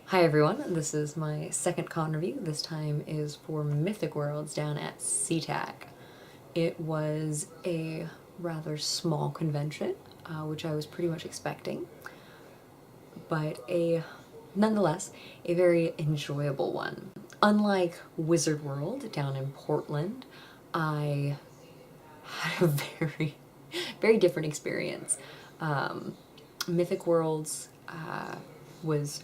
Hi everyone, this is my second con review. This time is for Mythic Worlds down at SeaTac. It was a rather small convention, which I was pretty much expecting, but nonetheless, a very enjoyable one. Unlike Wizard World down in Portland, I had a very different experience. Mythic Worlds was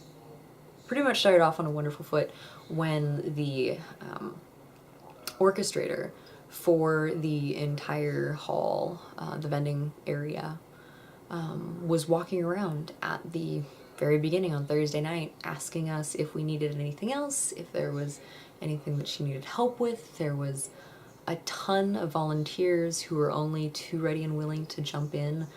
pretty much started off on a wonderful foot when the orchestrator for the entire hall, the vending area, was walking around at the very beginning on Thursday night asking us if we needed anything else, if there was anything that she needed help with. There was a ton of volunteers who were only too ready and willing to jump in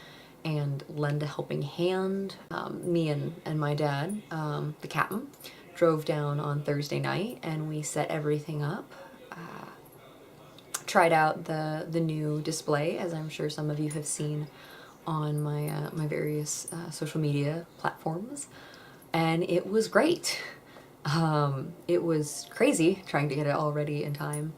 and lend a helping hand. Me and my dad, the captain, drove down on Thursday night and we set everything up. Tried out the new display, as I'm sure some of you have seen on my my various social media platforms, and it was great. It was crazy trying to get it all ready in time.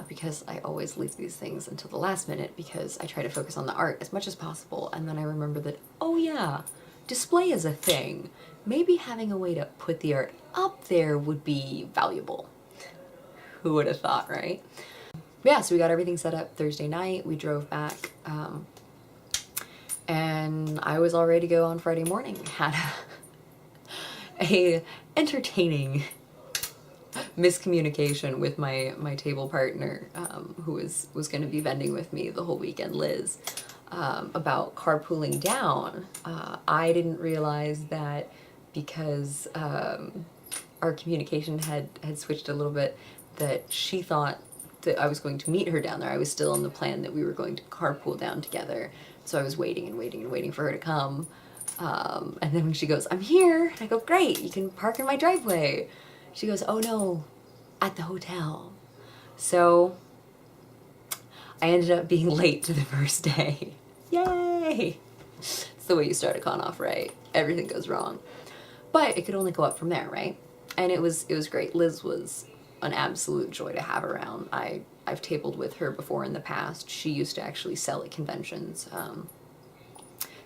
Because I always leave these things until the last minute because I try to focus on the art as much as possible, and then I remember that, oh yeah, display is a thing. Maybe having a way to put the art up there would be valuable. Who would have thought, right? Yeah, so we got everything set up Thursday night, we drove back, and I was all ready to go on Friday morning. Had a entertaining miscommunication with my table partner, who was going to be vending with me the whole weekend, Liz, about carpooling down. I didn't realize that because our communication had switched a little bit, that she thought that I was going to meet her down there. I was still on the plan that we were going to carpool down together, so I was waiting and waiting and waiting for her to come. And then when she goes, "I'm here," I go, "Great, you can park in my driveway." She goes, "Oh no, at the hotel." So I ended up being late to the first day. Yay! It's the way you start a con off, right? Everything goes wrong. But it could only go up from there, right? And it was great. Liz was an absolute joy to have around. I've tabled with her before in the past. She used to actually sell at conventions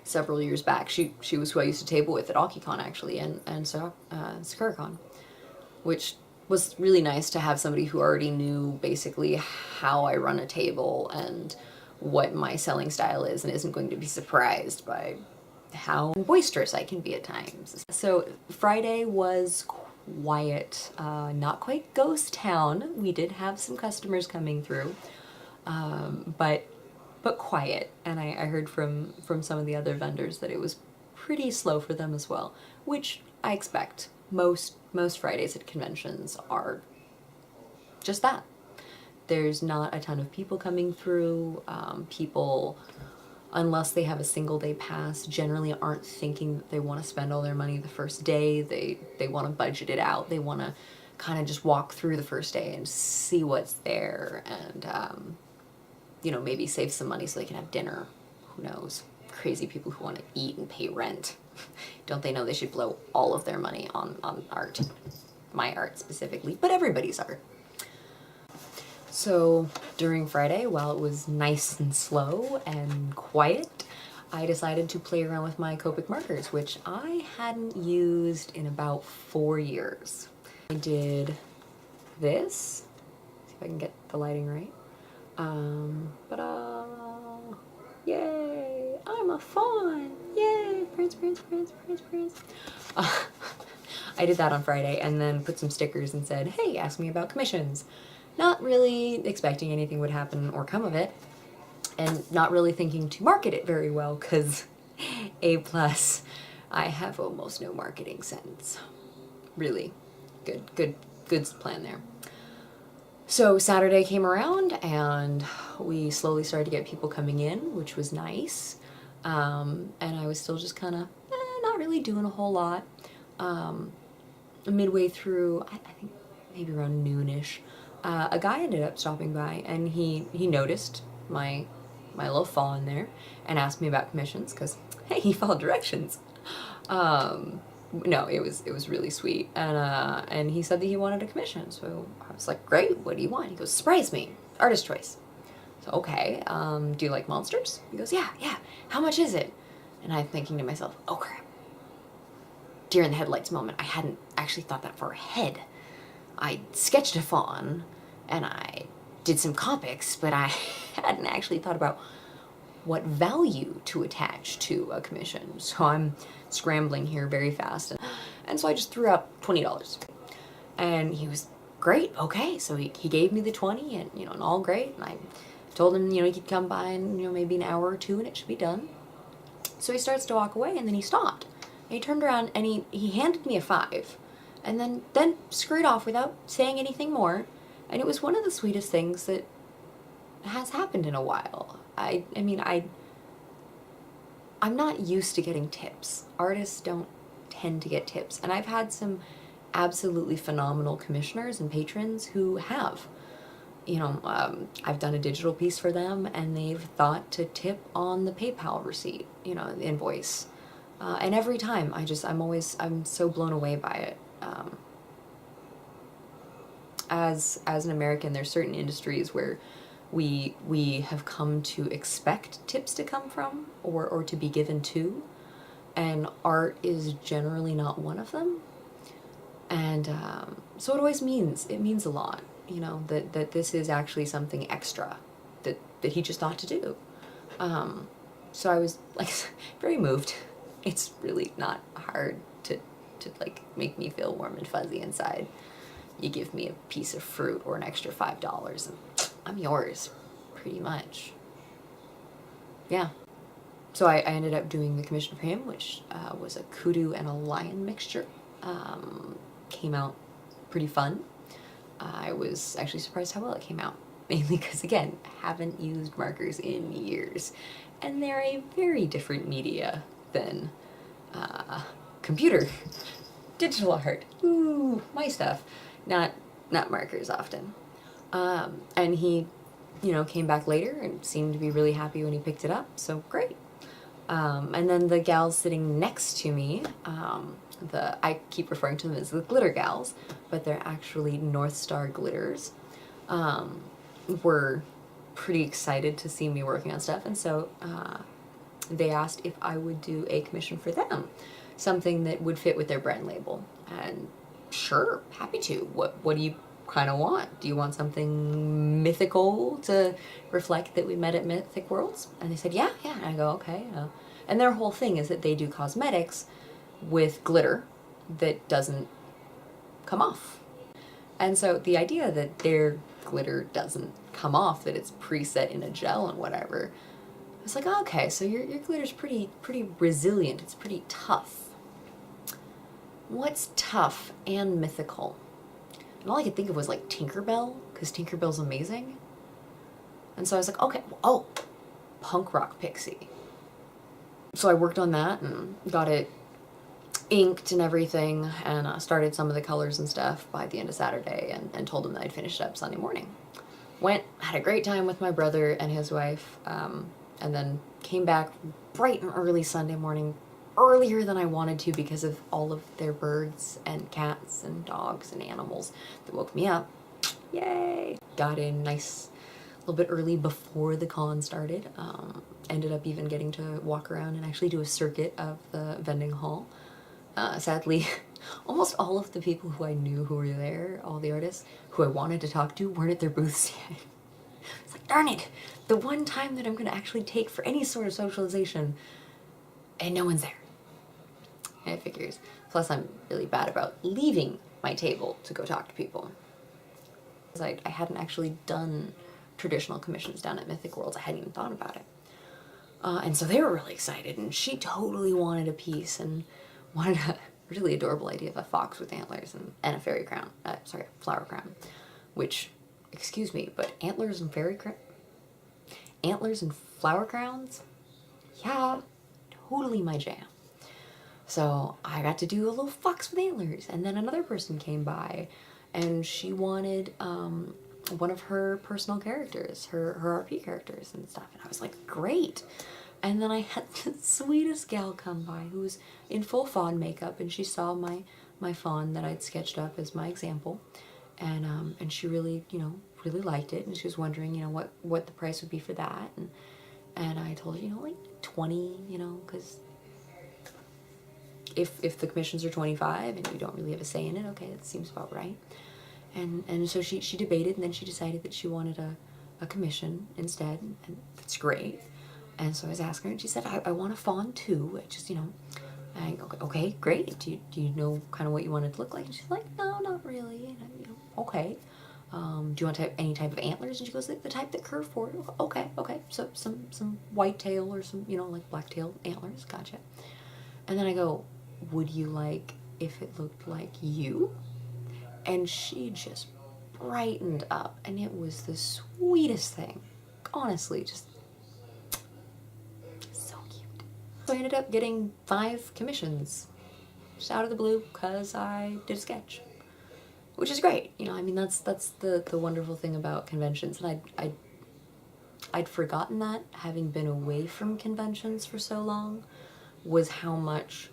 several years back. She was who I used to table with at AukiCon actually, and so SakuraCon, which was really nice to have somebody who already knew basically how I run a table and what my selling style is and isn't going to be surprised by how boisterous I can be at times. So Friday was quiet, not quite ghost town. We did have some customers coming through, but quiet, and I heard from some of the other vendors that it was pretty slow for them as well, which I expect. Most Fridays at conventions are just that. There's not a ton of people coming through. People, unless they have a single day pass, generally aren't thinking that they want to spend all their money the first day. They want to budget it out. They want to kind of just walk through the first day and see what's there, and you know, maybe save some money so they can have dinner. Who knows? Crazy people who want to eat and pay rent. Don't they know they should blow all of their money on art? My art specifically, but everybody's art. So during Friday, while it was nice and slow and quiet, I decided to play around with my Copic markers, which I hadn't used in about 4 years. I did this. See if I can get the lighting right. Yay! I'm a fawn! Yay! Prince. I did that on Friday and then put some stickers and said, "Hey, ask me about commissions." Not really expecting anything would happen or come of it, and not really thinking to market it very well, because A+, I have almost no marketing sense. Really. Good plan there. So Saturday came around and we slowly started to get people coming in, which was nice. And I was still just kind of not really doing a whole lot. Midway through, I think maybe around noonish, a guy ended up stopping by, and he noticed my little fawn there and asked me about commissions because, hey, he followed directions. No, it was really sweet, and he said that he wanted a commission. So I was like, great. What do you want? He goes, surprise me, artist choice. So okay, do you like monsters? He goes, yeah, yeah. How much is it? And I'm thinking to myself, oh crap. Deer in the headlights moment. I hadn't actually thought that far ahead. I sketched a fawn, and I did some copics, but I hadn't actually thought about what value to attach to a commission. So I'm scrambling here very fast. And so I just threw out $20. And he was, great, okay. So he gave me the 20 and, and all great. And I told him, he could come by in, maybe an hour or two and it should be done. So he starts to walk away and then he stopped. And he turned around and he handed me a 5 and then scurried off without saying anything more. And it was one of the sweetest things that has happened in a while. I'm not used to getting tips. Artists don't tend to get tips. And I've had some absolutely phenomenal commissioners and patrons who have. I've done a digital piece for them and they've thought to tip on the PayPal receipt, the invoice. And every time I'm so blown away by it. As an American, there's certain industries where we have come to expect tips to come from or to be given to, and art is generally not one of them. And so it means a lot, that this is actually something extra that he just thought to do. So I was like very moved. It's really not hard to like make me feel warm and fuzzy inside. You give me a piece of fruit or an extra $5 and I'm yours, pretty much. Yeah. So I ended up doing the commission for him, which was a kudu and a lion mixture. Came out pretty fun. I was actually surprised how well it came out, mainly because, again, haven't used markers in years. And they're a very different media than computer. Digital art. Ooh, my stuff. Not markers often. And he, came back later and seemed to be really happy when he picked it up, so great. And then the gals sitting next to me, I keep referring to them as the glitter gals, but they're actually North Star glitters, were pretty excited to see me working on stuff, and so they asked if I would do a commission for them, something that would fit with their brand label. And sure, happy to. What do you kind of want? Do you want something mythical to reflect that we met at Mythic Worlds? And they said, yeah. And I go, okay. And their whole thing is that they do cosmetics with glitter that doesn't come off. And so the idea that their glitter doesn't come off, that it's preset in a gel and whatever, I was like, oh, okay, so your glitter's pretty resilient. It's pretty tough. What's tough and mythical? And all I could think of was like Tinkerbell, because Tinkerbell's amazing. And so I was like, okay, punk rock pixie. So I worked on that and got it inked and everything, and started some of the colors and stuff by the end of Saturday, and told them that I'd finish it up Sunday morning. Had a great time with my brother and his wife, and then came back bright and early Sunday morning, earlier than I wanted to because of all of their birds and cats and dogs and animals that woke me up. Yay! Got in nice, a little bit early before the con started. Ended up even getting to walk around and actually do a circuit of the vending hall. Sadly, almost all of the people who I knew who were there, all the artists who I wanted to talk to, weren't at their booths yet. It's like, darn it! The one time that I'm going to actually take for any sort of socialization, and no one's there. And it figures. Plus, I'm really bad about leaving my table to go talk to people. I hadn't actually done traditional commissions down at Mythic Worlds. I hadn't even thought about it. And so they were really excited, and she totally wanted a piece and wanted a really adorable idea of a fox with antlers and a fairy crown. Flower crown. Which, excuse me, but antlers and flower crowns? Yeah, totally my jam. So I got to do a little fox with antlers, and then another person came by and she wanted one of her personal characters, her RP characters and stuff, and I was like, great. And then I had the sweetest gal come by who was in full fawn makeup, and she saw my fawn that I'd sketched up as my example, and she really, you know, really liked it, and she was wondering, you know, what the price would be for that, and I told her, you know, like 20, you know, because if the commissions are 25 and you don't really have a say in it, okay, that seems about right. And so she debated, and then she decided that she wanted a commission instead, and that's great. And so I was asking her, and she said, I want a fawn too. I just, you know, I go, okay, great. Do you know kind of what you want it to look like? And she's like, no, not really. And I, you know, okay. Do you want any type of antlers? And she goes, the type that curve forward. Okay. So some white tail or some, you know, like black tail antlers. Gotcha. And then I go, would you like if it looked like you? And she just brightened up, and it was the sweetest thing. Honestly, just so cute. So I ended up getting 5 commissions just out of the blue because I did a sketch, which is great. You know, I mean, that's the wonderful thing about conventions, and I'd forgotten that, having been away from conventions for so long, was how much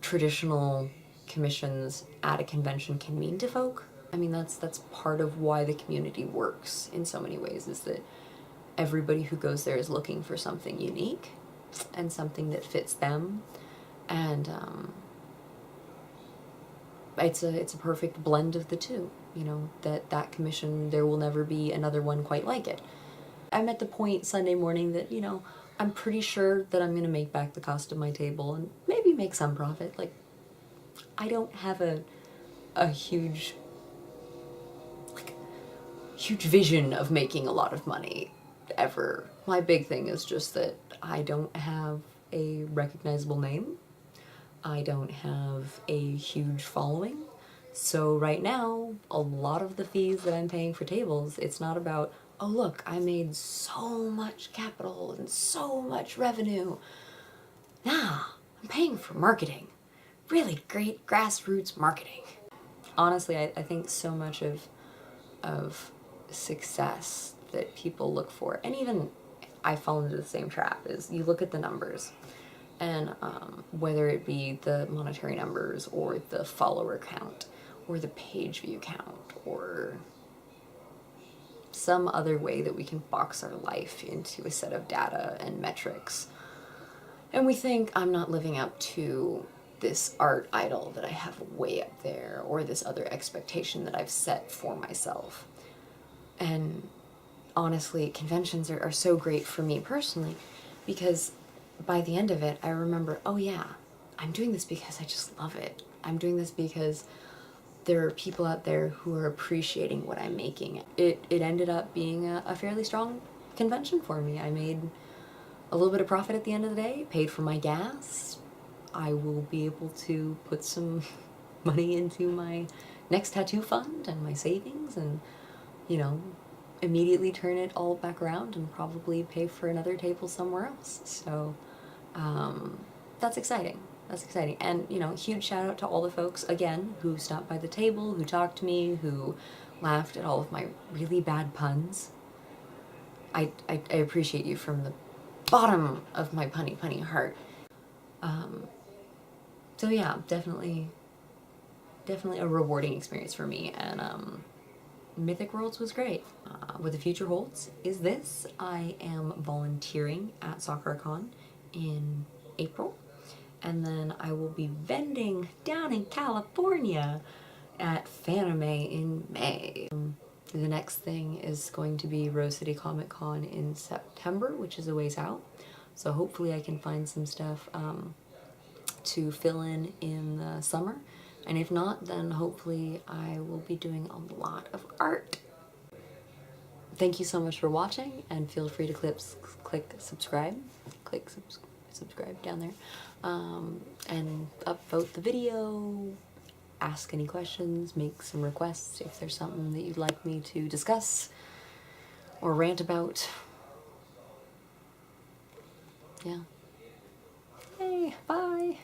traditional commissions at a convention can mean to folk. I mean, that's part of why the community works in so many ways, is that everybody who goes there is looking for something unique and something that fits them, and it's a perfect blend of the two. You know, that commission, there will never be another one quite like it. I'm at the point Sunday morning that, you know, I'm pretty sure that I'm gonna make back the cost of my table and maybe make some profit. Like, I don't have a huge vision of making a lot of money ever. My big thing is just that I don't have a recognizable name. I don't have a huge following. So right now, a lot of the fees that I'm paying for tables, it's not about, oh look, I made so much capital and so much revenue. Nah, I'm paying for marketing. Really great grassroots marketing. Honestly, I think so much of success that people look for, and even I fall into the same trap, is you look at the numbers, and whether it be the monetary numbers or the follower count or the page view count or some other way that we can box our life into a set of data and metrics, and we think, I'm not living up to this art idol that I have way up there, or this other expectation that I've set for myself. And honestly, conventions are so great for me personally, because by the end of it, I remember, oh yeah, I'm doing this because I just love it. I'm doing this because there are people out there who are appreciating what I'm making. It ended up being a fairly strong convention for me. I made a little bit of profit at the end of the day, paid for my gas. I will be able to put some money into my next tattoo fund and my savings, and, you know, immediately turn it all back around and probably pay for another table somewhere else. So that's exciting. That's exciting. And, you know, huge shout out to all the folks, again, who stopped by the table, who talked to me, who laughed at all of my really bad puns. I appreciate you from the bottom of my punny heart. So yeah, definitely a rewarding experience for me, and Mythic Worlds was great. What the future holds is this: I am volunteering at SoccerCon in April, and then I will be vending down in California at Fanime in May. The next thing is going to be Rose City Comic Con in September, which is a ways out. So hopefully I can find some stuff to fill in the summer. And if not, then hopefully I will be doing a lot of art. Thank you so much for watching, and feel free to click subscribe. Subscribe down there. And upvote the video, ask any questions, make some requests if there's something that you'd like me to discuss or rant about. Yeah. Hey, bye!